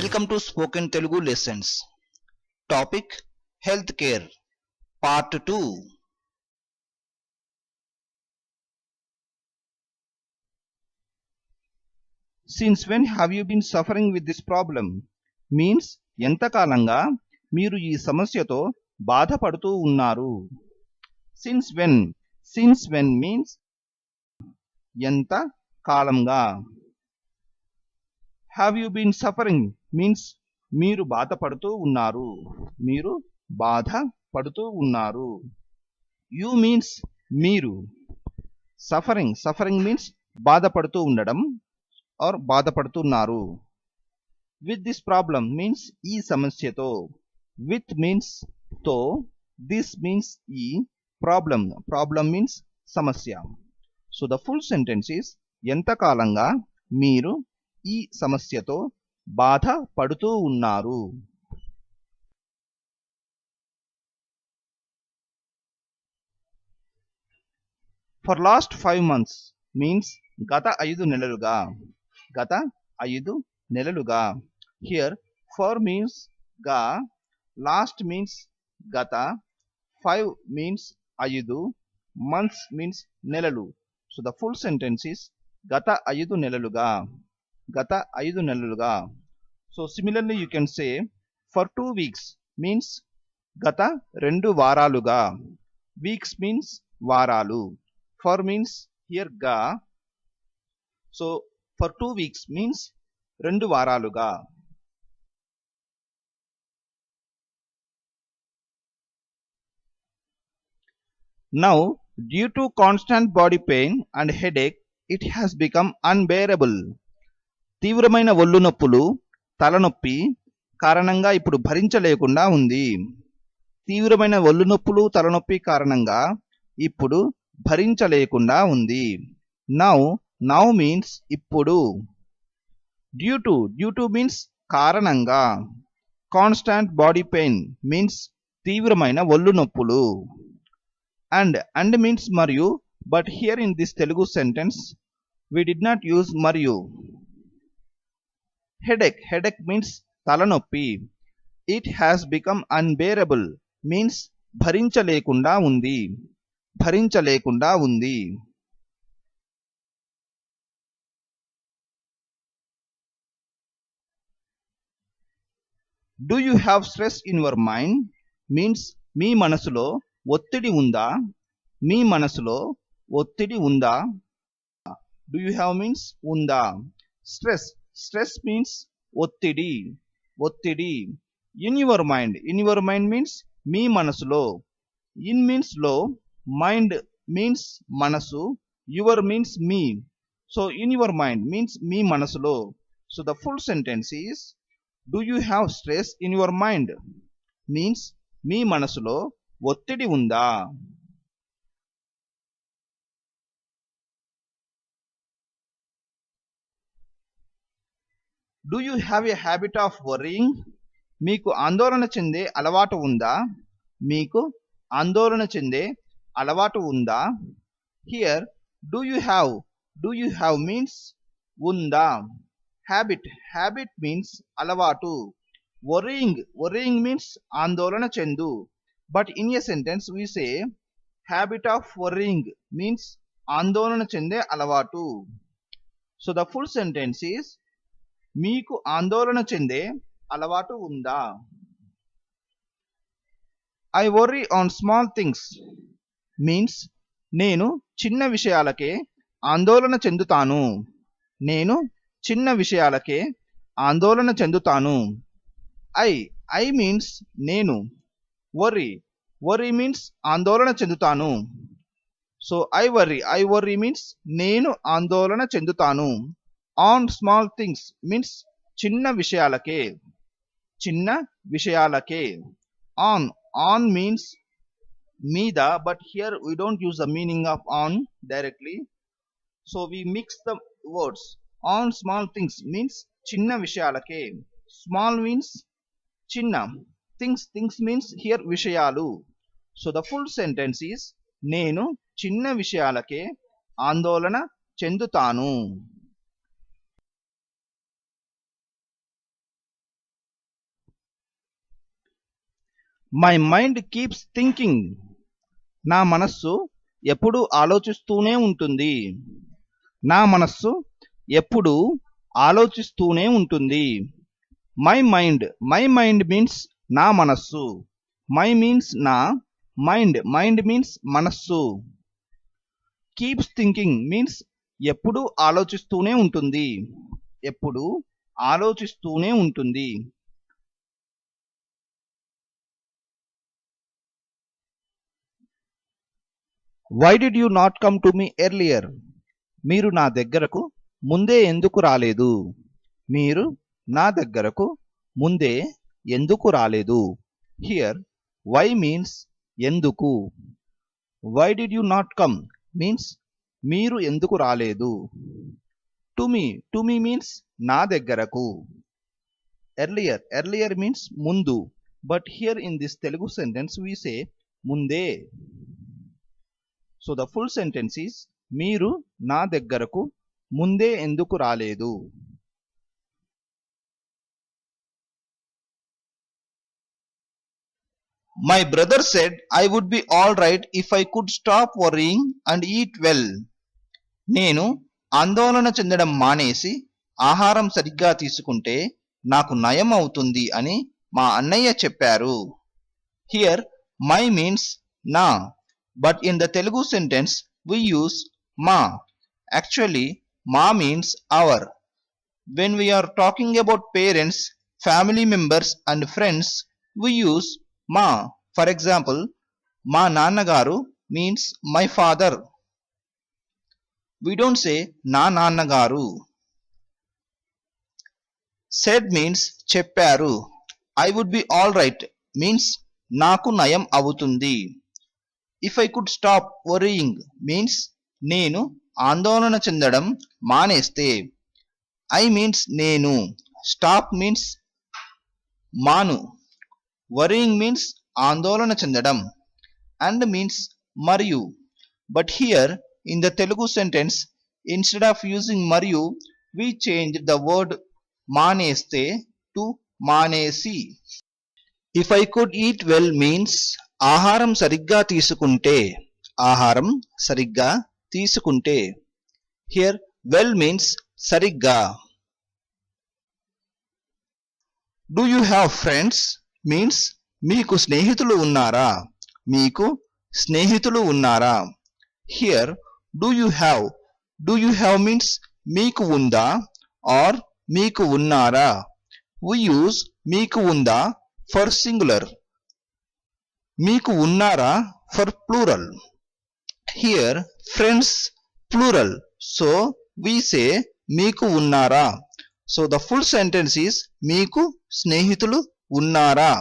Welcome to Spoken Telugu Lessons. Topic Healthcare Part 2. Since when have you been suffering with this problem? Means ఎంతకాలంగా మీరు ఈ సమస్యతో బాధపడుతూ ఉన్నారు. Since when means ఎంత కాలంగా. Have you been suffering means మీరు బాధపడుతూ ఉన్నారు. You means మీరు. Suffering means బాధపడుతూ ఉండడం or బాధపడుతున్నారు. With this problem means ఈ సమస్యతో. With means తో. This means ఈ. Problem means సమస్య. So the full sentence is ఎంతకాలంగా మీరు ఈ సమస్యతో బాధపడుతూ ఉన్నారు. For last 5 months means గత 5 నెలలుగా. Here for means గా, last means గత, 5 means 5, months means నెలలు. So the full sentence is గత 5 నెలలుగా. So similarly you can say for 2 weeks means గత 2 వారాలుగా. Weeks means వారాలు. For means here ga. So for 2 weeks means 2 వారాలుగా. Now due to constant body pain and headache it has become unbearable. తీవ్రమైన ఒళ్ళు నొప్పులు, తలనొప్పి కారణంగా ఇప్పుడు భరించలేకుండా ఉంది. తీవ్రమైన ఒళ్ళు నొప్పులు, తలనొప్పి కారణంగా ఇప్పుడు భరించలేకుండా ఉంది. Now means ఇప్పుడు. Due to means కారణంగా. Constant body pain means తీవ్రమైన ఒళ్ళు నొప్పులు. And means మరియు, but here in this Telugu sentence we did not use మరియు. Headache means తలనొప్పి. It has become unbearable means భరించలేకుండా ఉంది. Do you have stress in your mind means మీ మనసులో ఒత్తిడి ఉందా. Do you have means ఉందా. Stress means ఒత్తిడి. In your mind means మీ మనసులో. In means లో, mind means మనసు, your means me. So in your mind means మీ మనసులో. So the full sentence is do you have stress in your mind means మీ మనసులో ఒత్తిడి ఉందా. Do you have a habit of worrying? మీకు ఆందోళన చెందే అలవాటు ఉందా. Here do you have means ఉందా. Habit means అలవాటు. Worrying means ఆందోళన చెందు. But in a sentence we say habit of worrying means ఆందోళన చెందే అలవాటు. So the full sentence is మీకు ఆందోళన చెందే అలవాటు ఉందా. I worry on small things means నేను చిన్న విషయాలకే ఆందోళన చెందుతాను. I means నేను. Worry means ఆందోళన చెందుతాను. So I worry means నేను ఆందోళన చెందుతాను. On small things means చిన్న విషయాలకే. On means మీద, but here we don't use the meaning of on directly. So we mix the words. On small things means చిన్న విషయాలకే. Small means చిన్న. Things means here విషయాలు. So the full sentence is నేను చిన్న విషయాలకే ఆందోళన చెందుతాను. My mind keeps thinking. నా మనస్సు ఎప్పుడూ ఆలోచిస్తూనే ఉంటుంది. నా మనస్సు ఎప్పుడూ ఆలోచిస్తూనే ఉంటుంది. మై మైండ్ మీన్స్ నా మనస్సు. మై మీన్స్ నా, మైండ్ మీన్స్ మనస్సు. కీప్స్ థింకింగ్ మీన్స్ ఎప్పుడూ ఆలోచిస్తూనే ఉంటుంది. ఎప్పుడూ ఆలోచిస్తూనే ఉంటుంది. Why did you not come to me earlier? మీరు నా దగ్గరకు ముందే ఎందుకు రాలేదు? మీరు నా దగ్గరకు ముందే ఎందుకు రాలేదు? హియర్ వై మీన్స్ ఎందుకు. Why did you not come means మీరు ఎందుకు రాలేదు. టు మీ మీన్స్ నా దగ్గరకు. ఎర్లియర్ మీన్స్ ముందు. But here in this Telugu sentence we say ముందే. So the full sentence is మీరు నా దగ్గరకు ముందే ఎందుకు రాలేదు. My brother said I would be all right if I could stop worrying and eat well. నేను ఆందోళన చెందడం మానేసి ఆహారం సరిగ్గా తీసుకుంటే నాకు నయం అవుతుంది అని మా అన్నయ్య చెప్పారు. హియర్ మై మీన్స్ నా, but in the Telugu sentence we use ma. Actually, ma means our. When we are talking about parents, family members and friends, we use ma. For example, ma nannagaru means my father. We don't say na nannagaru. Said means chepparu. I would be all right means naku nayam avutundi. If I could stop worrying means నేను ఆందోళన చెందడం మానేస్తే. I means నేను, stop means మాను, worrying means ఆందోళన చెందడం, and means మరియు. But here in the Telugu sentence, instead of using మరియు, we changed the word మానేస్తే to మానేసి. If I could eat well means ఆహారం సరిగ్గా తీసుకుంటే. ఆహారం సరిగ్గా తీసుకుంటే. హియర్ వెల్ మీన్స్ సరిగ్గా. Do you have friends means మీకు స్నేహితులు ఉన్నారా. మీకు స్నేహితులు ఉన్నారా. Here do you have means మీకు ఉందా ఆర్ మీకు ఉన్నారా. వి యూజ్ మీకు ఉందా ఫర్ సింగులర్, మీకు ఉన్నారా for plural. Here friends plural, so we say మీకు ఉన్నారా. So the full sentence is మీకు స్నేహితులు ఉన్నారా.